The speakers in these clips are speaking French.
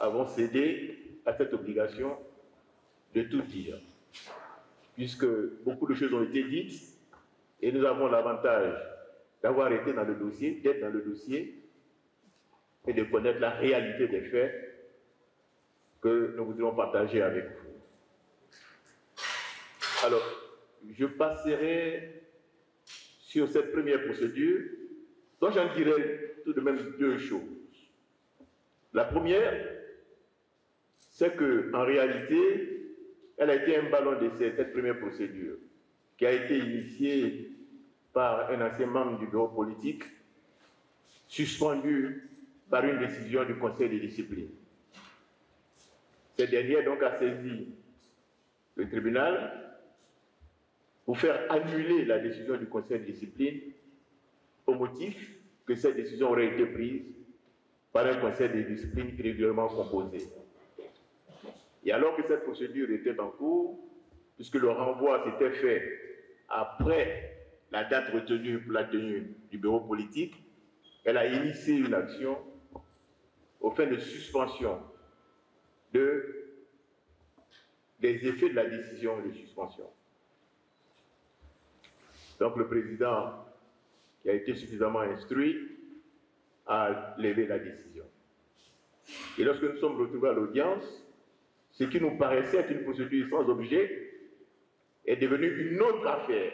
avons cédé à cette obligation de tout dire, puisque beaucoup de choses ont été dites et nous avons l'avantage d'avoir été dans le dossier, d'être dans le dossier et de connaître la réalité des faits que nous voudrions partager avec vous. Alors, je passerai sur cette première procédure, dont j'en dirai tout de même deux choses. La première, c'est qu'en réalité, elle a été un ballon d'essai, cette première procédure, qui a été initiée par un ancien membre du bureau politique, suspendu par une décision du Conseil de discipline. Cette dernière donc a saisi le tribunal pour faire annuler la décision du Conseil de discipline au motif que cette décision aurait été prise par un Conseil de discipline régulièrement composé. Et alors que cette procédure était en cours, puisque le renvoi s'était fait après la date retenue pour la tenue du bureau politique, elle a initié une action aux fins de suspension des effets de la décision de suspension. Donc le président, qui a été suffisamment instruit, a levé la décision. Et lorsque nous sommes retrouvés à l'audience, ce qui nous paraissait être une procédure sans objet est devenu une autre affaire,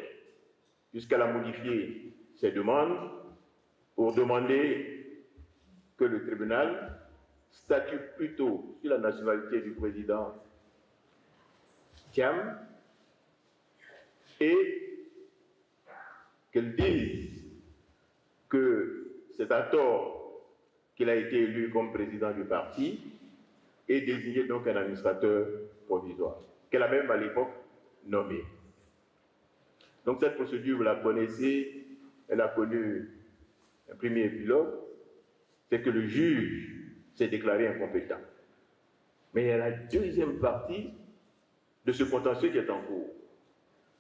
puisqu'elle a modifié ses demandes pour demander que le tribunal statue plutôt sur la nationalité du président Thiam et qu'elle dise que c'est à tort qu'il a été élu comme président du parti et désigné donc un administrateur provisoire, qu'elle a même à l'époque nommé. Donc cette procédure, vous la connaissez, elle a connu un premier épilogue, c'est que le juge s'est déclaré incompétent. Mais il y a la deuxième partie de ce contentieux qui est en cours,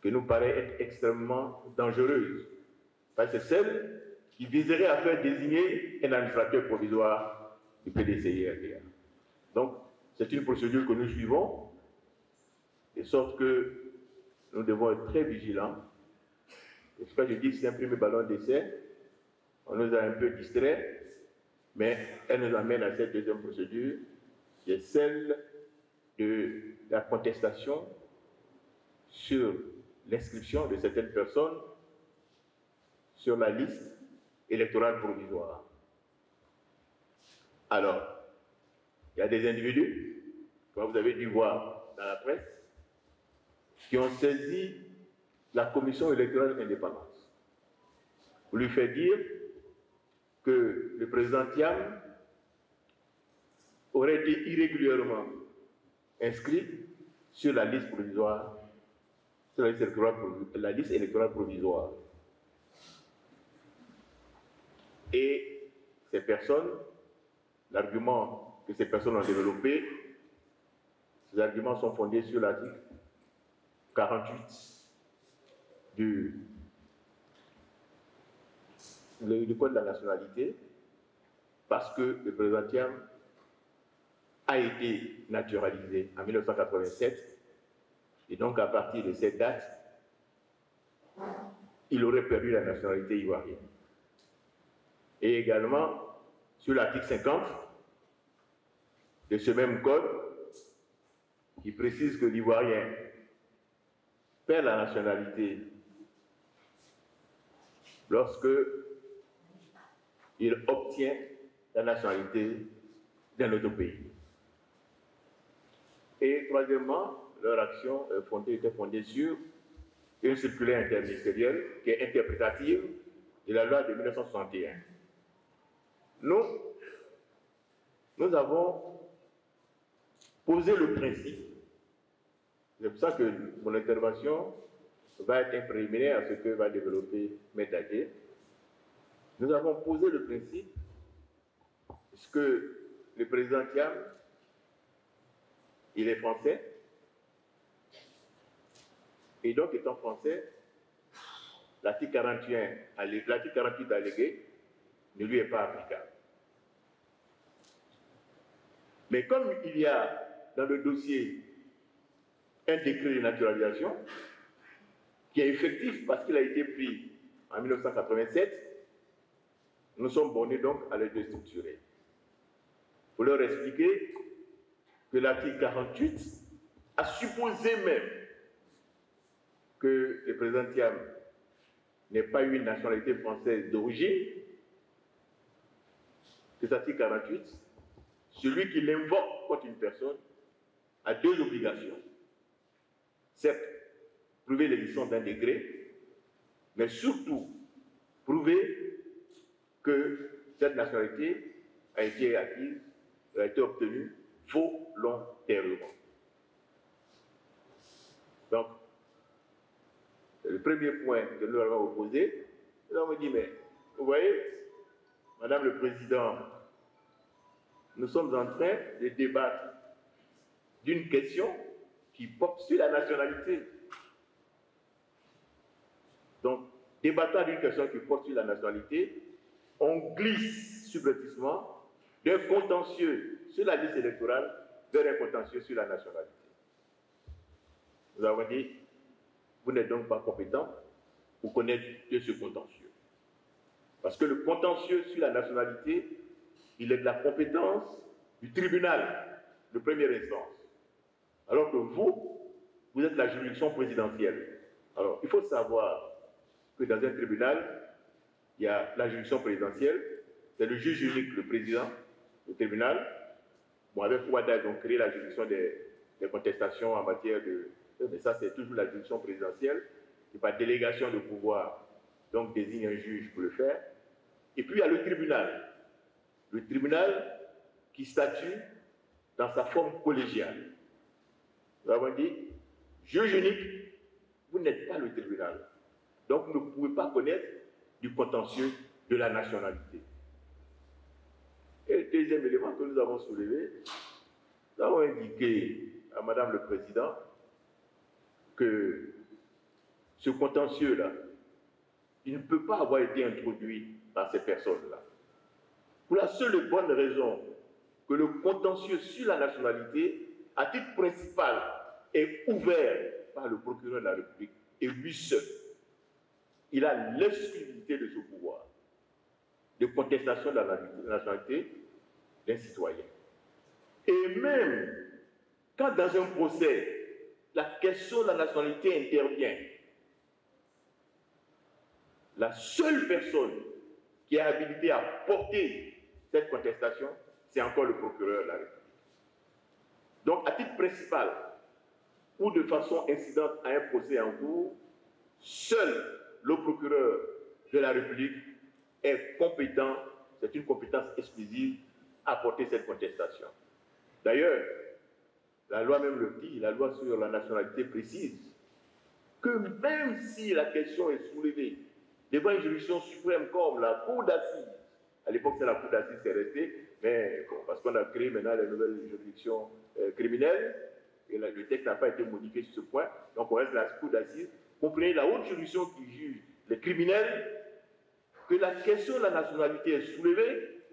qui nous paraît être extrêmement dangereuse. C'est celle qui viserait à faire désigner un administrateur provisoire du PDCI-RDA. Donc, c'est une procédure que nous suivons, de sorte que nous devons être très vigilants. Et ce que je dis, c'est un premier ballon d'essai. On nous a un peu distraits, mais elle nous amène à cette deuxième procédure, qui est celle de la contestation sur l'inscription de certaines personnes sur la liste électorale provisoire. Alors, il y a des individus, comme vous avez dû voir dans la presse, qui ont saisi la commission électorale indépendante pour lui faire dire que le président Thiam aurait été irrégulièrement inscrit sur la liste provisoire, sur la liste électorale provisoire. Et ces personnes, l'argument que ces personnes ont développé, ces arguments sont fondés sur l'article 48 du Code de la nationalité, parce que le président Thiam a été naturalisé en 1987, et donc à partir de cette date, il aurait perdu la nationalité ivoirienne. Et également, sur l'article 50 de ce même code, qui précise que l'Ivoirien perd la nationalité lorsque il obtient la nationalité d'un autre pays. Et troisièmement, leur action était fondée sur une circulaire interministérielle qui est interprétative de la loi de 1961. Nous avons posé le principe, c'est pour ça que mon intervention va être un préliminaire à ce que va développer M. Adjé. Nous avons posé le principe, puisque le président Thiam, il est français, et donc étant français, l'article 48 allégué ne lui est pas applicable. Mais comme il y a dans le dossier un décret de naturalisation qui est effectif parce qu'il a été pris en 1987, nous sommes bornés donc à le déstructurer. Pour leur expliquer que l'article 48 a supposé même que le président Thiam n'ait pas eu une nationalité française d'origine. Cet article 48, celui qui l'invoque contre une personne a deux obligations. Certes, prouver l'existence d'un décret, mais surtout prouver que cette nationalité a été acquise, a été obtenue volontairement. Donc, le premier point que nous avons opposé, nous avons dit, mais vous voyez, Madame le Président, nous sommes en train de débattre d'une question qui porte sur la nationalité. Donc, débattant d'une question qui porte sur la nationalité, on glisse subrepticement d'un contentieux sur la liste électorale vers un contentieux sur la nationalité. Nous avons dit, vous n'êtes donc pas compétent pour connaître de ce contentieux. Parce que le contentieux sur la nationalité, il est de la compétence du tribunal de première instance. Alors que vous êtes la juridiction présidentielle. Alors, il faut savoir que dans un tribunal, il y a la juridiction présidentielle, c'est le juge unique, le président du tribunal. Bon, avec Ouada, ils ont créé la juridiction des contestations en matière de... Mais ça, c'est toujours la juridiction présidentielle, qui par délégation de pouvoir, donc désigne un juge pour le faire. Et puis, il y a le tribunal. Le tribunal qui statue dans sa forme collégiale. Nous avons dit, juge unique, vous n'êtes pas le tribunal. Donc, vous ne pouvez pas connaître du contentieux de la nationalité. Et le deuxième élément que nous avons soulevé, nous avons indiqué à Madame le Président que ce contentieux-là, il ne peut pas avoir été introduit par ces personnes-là. Pour la seule et bonne raison que le contentieux sur la nationalité, à titre principal, est ouvert par le procureur de la République et lui seul. Il a l'exclusivité de ce pouvoir de contestation de la nationalité d'un citoyen. Et même quand dans un procès, la question de la nationalité intervient, la seule personne qui est habilitée à porter cette contestation, c'est encore le procureur de la République. Donc, à titre principal, ou de façon incidente à un procès en cours, seul le procureur de la République est compétent, c'est une compétence exclusive, à porter cette contestation. D'ailleurs, la loi même le dit, la loi sur la nationalité précise que même si la question est soulevée devant une juridiction suprême comme la Cour d'assises, à l'époque c'est la Cour d'assises qui est restée, mais bon, parce qu'on a créé maintenant les nouvelles juridictions criminelles, et le texte n'a pas été modifié sur ce point, donc on reste à la Cour d'assises. Comprenez, la haute juridiction qui juge les criminels, que la question de la nationalité est soulevée,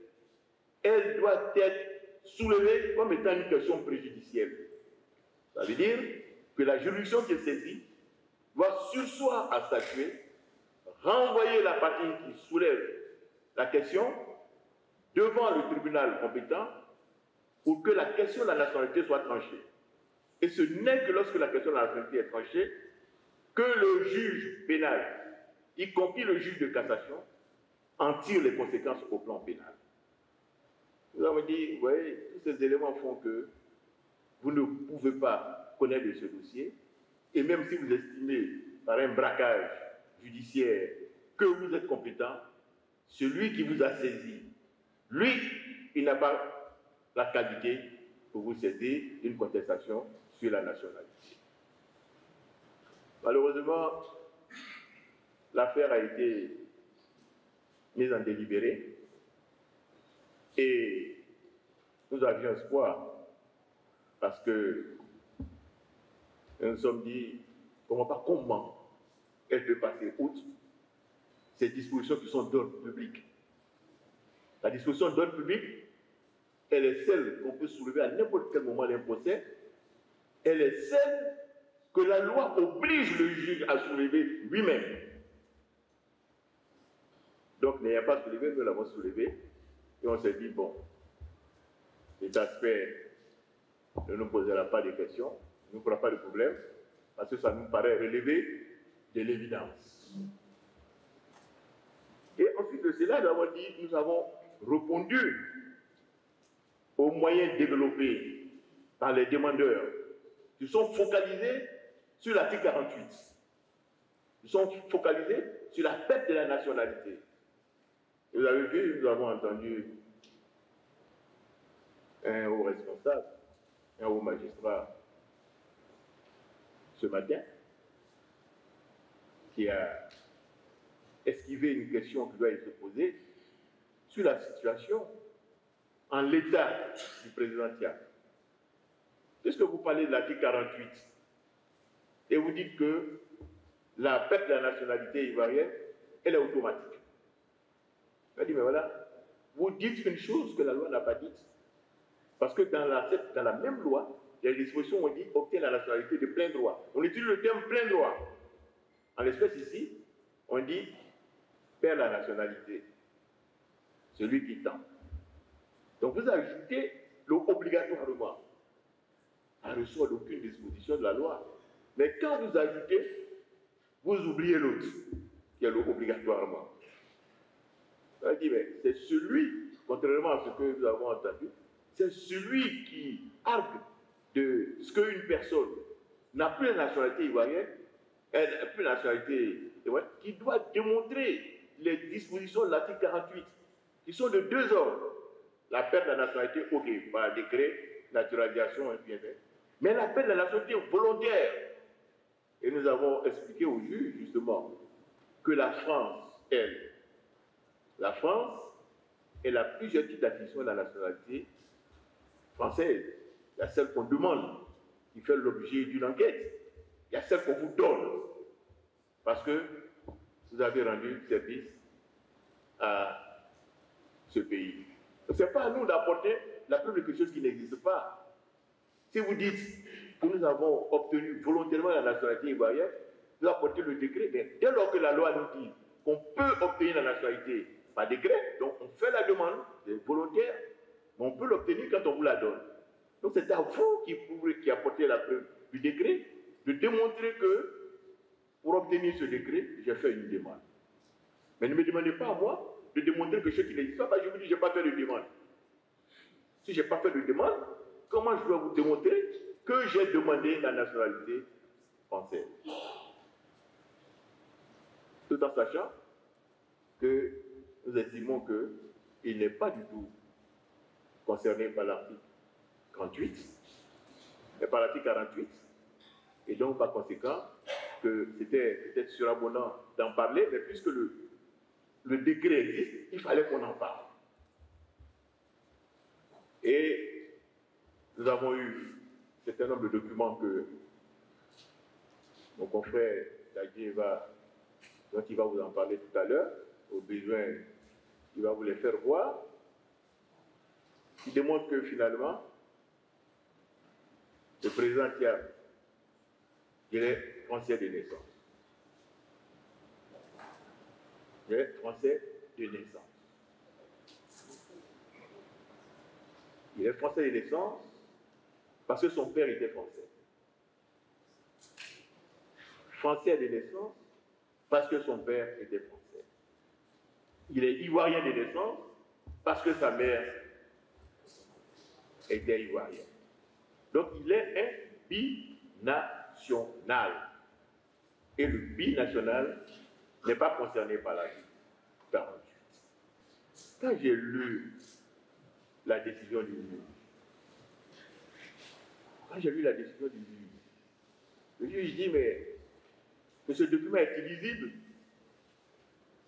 elle doit être soulevée comme étant une question préjudicielle. Ça veut dire que la juridiction qui est saisie doit surseoir à statuer, renvoyer la partie qui soulève la question devant le tribunal compétent pour que la question de la nationalité soit tranchée. Et ce n'est que lorsque la question de la nationalité est tranchée que le juge pénal, y compris le juge de cassation, en tire les conséquences au plan pénal. Nous avons dit, vous voyez, tous ces éléments font que vous ne pouvez pas connaître de ce dossier, et même si vous estimez par un braquage judiciaire que vous êtes compétent, celui qui vous a saisi, lui, il n'a pas la qualité pour vous saisir d'une contestation sur la nationalité. Malheureusement, l'affaire a été mise en délibéré et nous avions espoir parce que nous nous sommes dit, on ne voit pas comment elle peut passer outre ces dispositions qui sont d'ordre public. La disposition d'ordre public elle est celle qu'on peut soulever à n'importe quel moment d'un procès, elle est celle que la loi oblige le juge à soulever lui-même. Donc, n'ayant pas soulevé, nous l'avons soulevé, et on s'est dit, bon, cet aspect ne nous posera pas de questions, ne nous fera pas de problème, parce que ça nous paraît relever de l'évidence. Et ensuite de cela, nous avons répondu aux moyens développés par les demandeurs qui sont focalisés sur l'article 48. Ils sont focalisés sur la perte de la nationalité. Et vous avez vu, nous avons entendu un haut responsable, un haut magistrat ce matin, qui a esquivé une question qui doit être posée sur la situation en l'état du président Thiam. Puisque vous parlez de l'article 48 et vous dites que la perte de la nationalité ivoirienne, elle est automatique. On dit, mais voilà, vous dites une chose que la loi n'a pas dite. Parce que dans la même loi, il y a des dispositions où on dit obtient la nationalité de plein droit. On utilise le terme plein droit. En l'espèce ici, on dit perd la nationalité. Celui qui tente. Donc vous ajoutez le obligatoirement en ressort d'aucune disposition de la loi. Mais quand vous ajoutez, vous oubliez l'autre, qui est le obligatoirement. On dit, mais c'est celui, contrairement à ce que nous avons entendu, c'est celui qui argue de ce qu'une personne n'a plus la nationalité ivoirienne, elle n'a plus la nationalité ivoirienne, qui doit démontrer les dispositions de l'article 48, qui sont de deux ordres. La perte de la nationalité, ok, par décret, naturalisation, et bien fait. Mais la perte de la nationalité volontaire. Et nous avons expliqué au juge, justement, que la France, elle, la France, elle a plusieurs types d'acquisition de la nationalité française. Il y a celle qu'on demande, qui fait l'objet d'une enquête. Il y a celle qu'on vous donne, parce que vous avez rendu service à ce pays. Ce n'est pas à nous d'apporter la preuve de quelque chose qui n'existe pas. Si vous dites que nous avons obtenu volontairement la nationalité ivoirienne, vous apportez le décret, mais dès lors que la loi nous dit qu'on peut obtenir la nationalité par décret, donc on fait la demande, c'est volontaire, mais on peut l'obtenir quand on vous la donne. Donc c'est à vous qui apportez la preuve du décret, de démontrer que pour obtenir ce décret, j'ai fait une demande. Mais ne me demandez pas à moi de démontrer que ce qui n'existe pas, parce que je vous dis, je n'ai pas fait de demande. Si je n'ai pas fait de demande, comment je dois vous démontrer que j'ai demandé la nationalité française? Tout en sachant que nous estimons qu'il n'est pas du tout concerné par l'article 38, mais par l'article 48, et donc par conséquent, que c'était peut-être surabondant d'en parler, mais puisque le décret existe, il fallait qu'on en parle. Et nous avons eu un certain nombre de documents que mon confrère Dadier dont il va vous en parler tout à l'heure, au besoin, il va vous les faire voir, qui démontrent que finalement, le président Thiam, il est français de naissance. Il est français de naissance. Il est français de naissance parce que son père était français. Français de naissance parce que son père était français. Il est ivoirien de naissance parce que sa mère était ivoirienne. Donc il est un binational. Et le binational n'est pas concerné par la vie 48. Quand j'ai lu la décision du juge, le juge dit, mais que ce document est illisible.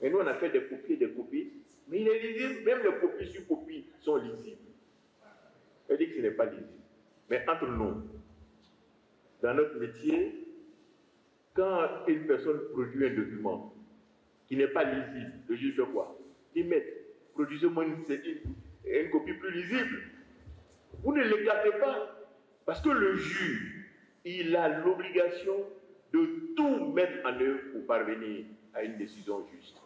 Et nous, on a fait des copies, mais il est lisible, même les copies sur copies sont lisibles. Il dit que ce n'est pas lisible. Mais entre nous, dans notre métier, quand une personne produit un document qui n'est pas lisible, le juge fait quoi? Il met, produisez-moi une copie plus lisible. Vous ne l'écartez pas, parce que le juge, il a l'obligation de tout mettre en œuvre pour parvenir à une décision juste.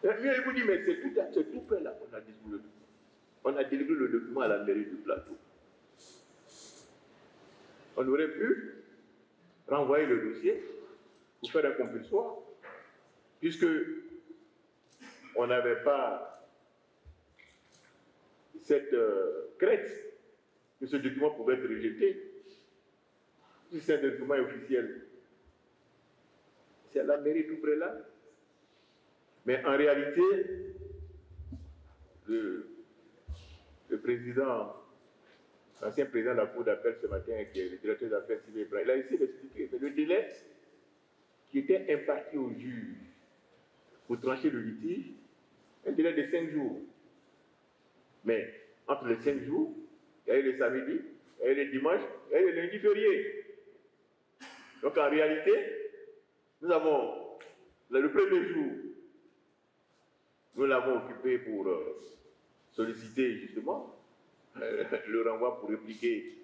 Et il vous dit, mais c'est tout fait là, on a délivré le document à la mairie du plateau. On aurait pu renvoyer le dossier pour faire un compulsoire, puisque on n'avait pas cette crainte que ce document pouvait être rejeté. Si c'est un document officiel, c'est à la mairie tout près là. Mais en réalité, le président, l'ancien président de la Cour d'appel ce matin, qui est le directeur des affaires civiles, il a essayé d'expliquer, mais le délai qui était imparti au juge pour trancher le litige, un délai de 5 jours. Mais entre les 5 jours, il y a eu les samedis, il y a eu les dimanches, il y a eu les lundis fériés. Donc en réalité, nous avons, le premier jour, nous l'avons occupé pour solliciter justement le renvoi pour répliquer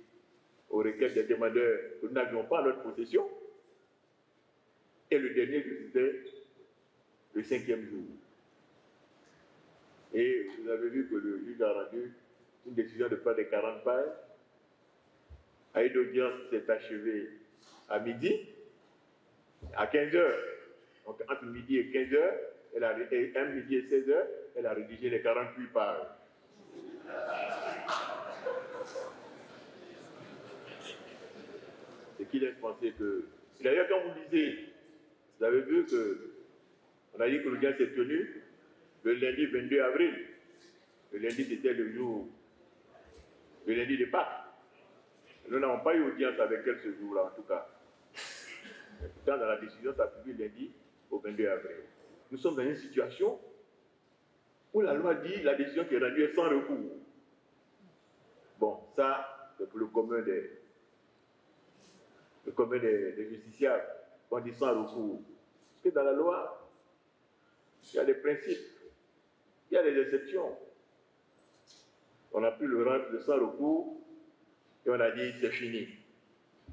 aux requêtes des demandeurs que nous n'avions pas en notre possession. Et le dernier, c'était le 5e jour. Et vous avez vu que le juge a rendu une décision de près de 40 pages. À une audience qui s'est achevée à midi, à 15h. Donc entre midi et 15h, et midi et 16h, elle a rédigé les 48 pages. Ce qui laisse penser que... D'ailleurs, quand vous lisez, vous avez vu qu'on a dit que l'audience s'est tenue le lundi 22 avril. Le lundi, c'était le lundi de Pâques. Nous n'avons pas eu audience avec elle ce jour-là, en tout cas. Mais pourtant, dans la décision, ça a publié lundi au 22 avril. Nous sommes dans une situation où la loi dit la décision qui est rendue est sans recours. Bon, ça, c'est pour le commun des justiciables. On dit sans recours. Parce que dans la loi, il y a des principes, il y a des exceptions. On a pris le rang de sans recours et on a dit c'est fini.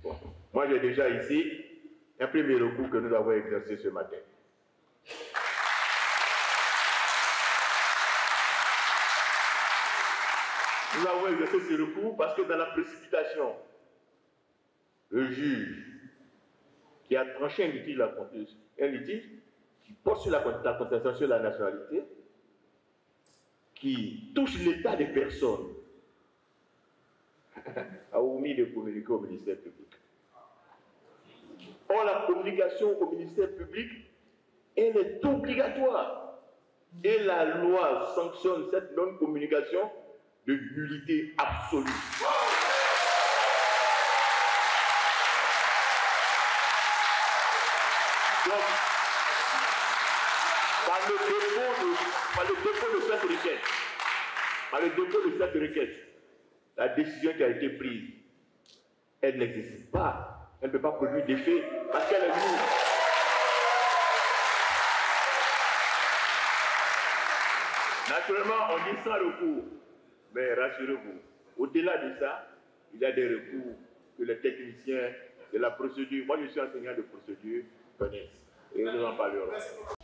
Bon. Moi, j'ai déjà ici un premier recours que nous avons exercé ce matin. Nous avons exercé ce recours parce que dans la précipitation, le juge qui a tranché un litige qui porte sur la contestation de la nationalité, qui touche l'état des personnes, a omis de communiquer au ministère public. Or, la communication au ministère public, elle est obligatoire. Et la loi sanctionne cette non-communication de nullité absolue. Donc, par le dépôt de cette requête, la décision qui a été prise, elle n'existe pas. Elle ne peut pas produire d'effet parce qu'elle est lourde. Naturellement, on dit sans recours. Mais rassurez-vous, au-delà de ça, il y a des recours que les techniciens de la procédure, moi je suis enseignant de procédure, connaissent. Et nous en parlerons.